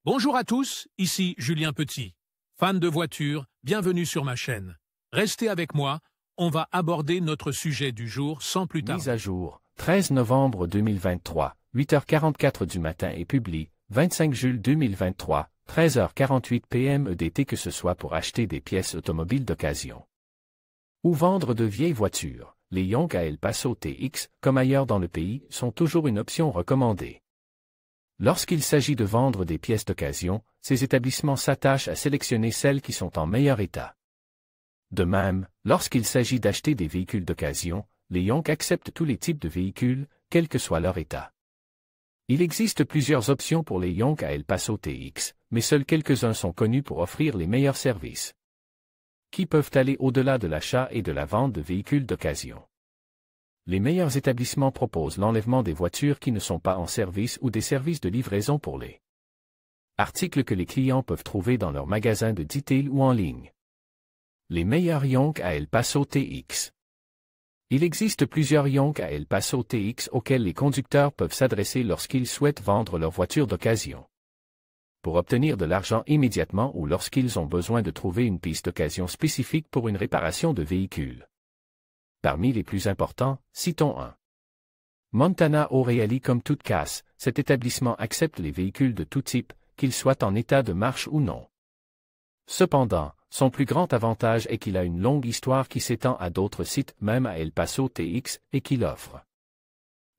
Bonjour à tous, ici Julien Petit. Fan de voitures, bienvenue sur ma chaîne. Restez avec moi, on va aborder notre sujet du jour sans plus tarder. Mise à jour, 13 novembre 2023, 8h44 du matin et publie, 25 juillet 2023, 13h48 PM EDT que ce soit pour acheter des pièces automobiles d'occasion ou vendre de vieilles voitures. Les Yonk à El Paso TX, comme ailleurs dans le pays, sont toujours une option recommandée. Lorsqu'il s'agit de vendre des pièces d'occasion, ces établissements s'attachent à sélectionner celles qui sont en meilleur état. De même, lorsqu'il s'agit d'acheter des véhicules d'occasion, les Yonk acceptent tous les types de véhicules, quel que soit leur état. Il existe plusieurs options pour les Yonk à El Paso TX, mais seuls quelques-uns sont connus pour offrir les meilleurs services, qui peuvent aller au-delà de l'achat et de la vente de véhicules d'occasion. Les meilleurs établissements proposent l'enlèvement des voitures qui ne sont pas en service ou des services de livraison pour les articles que les clients peuvent trouver dans leur magasin de detail ou en ligne. Les meilleurs Yonk à El Paso TX. Il existe plusieurs Yonk à El Paso TX auxquels les conducteurs peuvent s'adresser lorsqu'ils souhaitent vendre leur voiture d'occasion, pour obtenir de l'argent immédiatement ou lorsqu'ils ont besoin de trouver une piste d'occasion spécifique pour une réparation de véhicule. Parmi les plus importants, citons un. Montana O'Reilly. Comme toute casse, cet établissement accepte les véhicules de tout type, qu'ils soient en état de marche ou non. Cependant, son plus grand avantage est qu'il a une longue histoire qui s'étend à d'autres sites, même à El Paso TX, et qu'il offre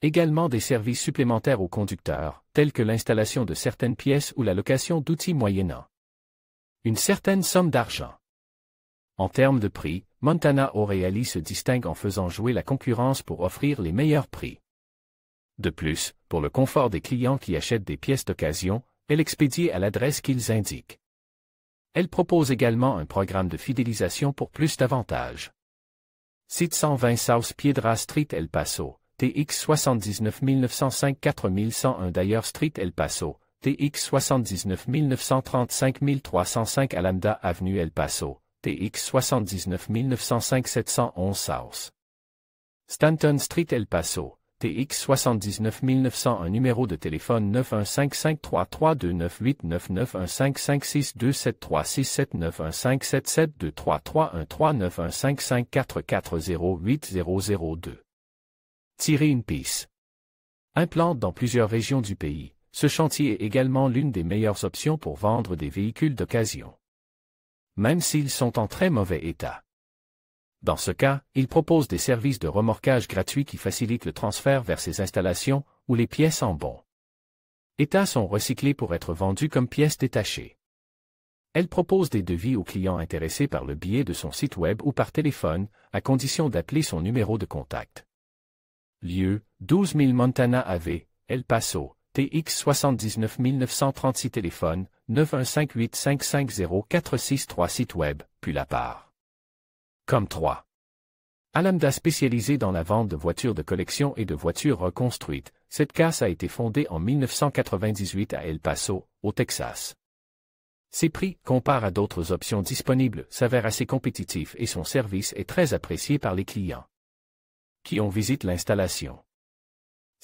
également des services supplémentaires aux conducteurs, tels que l'installation de certaines pièces ou la location d'outils moyennant une certaine somme d'argent. En termes de prix, Montana O'Reilly se distingue en faisant jouer la concurrence pour offrir les meilleurs prix. De plus, pour le confort des clients qui achètent des pièces d'occasion, elle expédie à l'adresse qu'ils indiquent. Elle propose également un programme de fidélisation pour plus d'avantages. Site 120 South Piedra Street El Paso, TX 79 905 4101 Dyer Street El Paso, TX 79 935 305 Alameda Avenue El Paso, TX 79 905 711 South Stanton Street El Paso, TX 79 901 Numéro de téléphone 915-533-298-915-562-736-791-577-233-1-3-915-544-08002. Tirer une piste. Implante dans plusieurs régions du pays, ce chantier est également l'une des meilleures options pour vendre des véhicules d'occasion, même s'ils sont en très mauvais état. Dans ce cas, il propose des services de remorquage gratuits qui facilitent le transfert vers ses installations, où les pièces en bon état sont recyclées pour être vendues comme pièces détachées. Elle propose des devis aux clients intéressés par le biais de son site web ou par téléphone, à condition d'appeler son numéro de contact. Lieu, 12 000 Montana Ave, El Paso, TX 79 936 téléphone, 915-855-0463 site web, puis la part. Comme 3. Alameda spécialisée dans la vente de voitures de collection et de voitures reconstruites, cette casse a été fondée en 1998 à El Paso, au Texas. Ses prix, comparés à d'autres options disponibles, s'avèrent assez compétitifs et son service est très apprécié par les clients qui ont visité l'installation.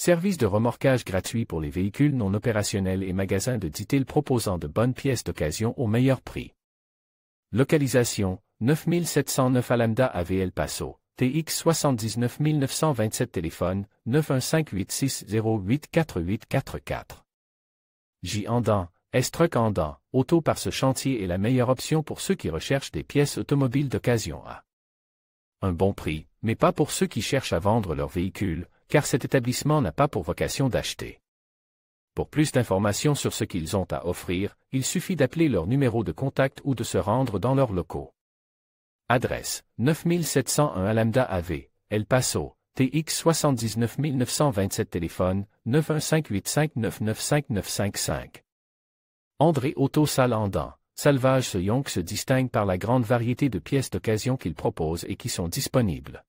Service de remorquage gratuit pour les véhicules non opérationnels et magasins de detail proposant de bonnes pièces d'occasion au meilleur prix. Localisation, 9709 Alameda Ave El Paso, TX 79 927 téléphone, 915-860-84844. J. Andan, S-Truck Andan, Auto par ce chantier est la meilleure option pour ceux qui recherchent des pièces automobiles d'occasion à un bon prix, mais pas pour ceux qui cherchent à vendre leur véhicule, car cet établissement n'a pas pour vocation d'acheter. Pour plus d'informations sur ce qu'ils ont à offrir, il suffit d'appeler leur numéro de contact ou de se rendre dans leurs locaux. Adresse, 9701 Alameda Ave, El Paso, TX 79 927 téléphone, 915-859-95955. André Auto Salle Andan, Salvage ce Yonk se distingue par la grande variété de pièces d'occasion qu'il propose et qui sont disponibles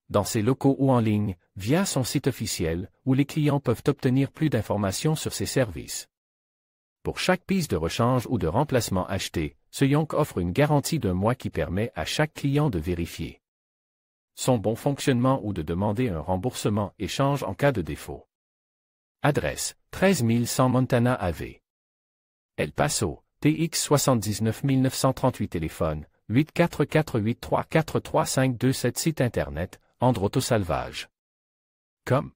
dans ses locaux ou en ligne, via son site officiel, où les clients peuvent obtenir plus d'informations sur ses services. Pour chaque pièce de rechange ou de remplacement achetée, ce Yonk offre une garantie d'1 mois qui permet à chaque client de vérifier son bon fonctionnement ou de demander un remboursement échange en cas de défaut. Adresse, 13 100 Montana Ave. El Paso, TX 79 938 téléphone, 844834352 Site internet, Androtosalvage.com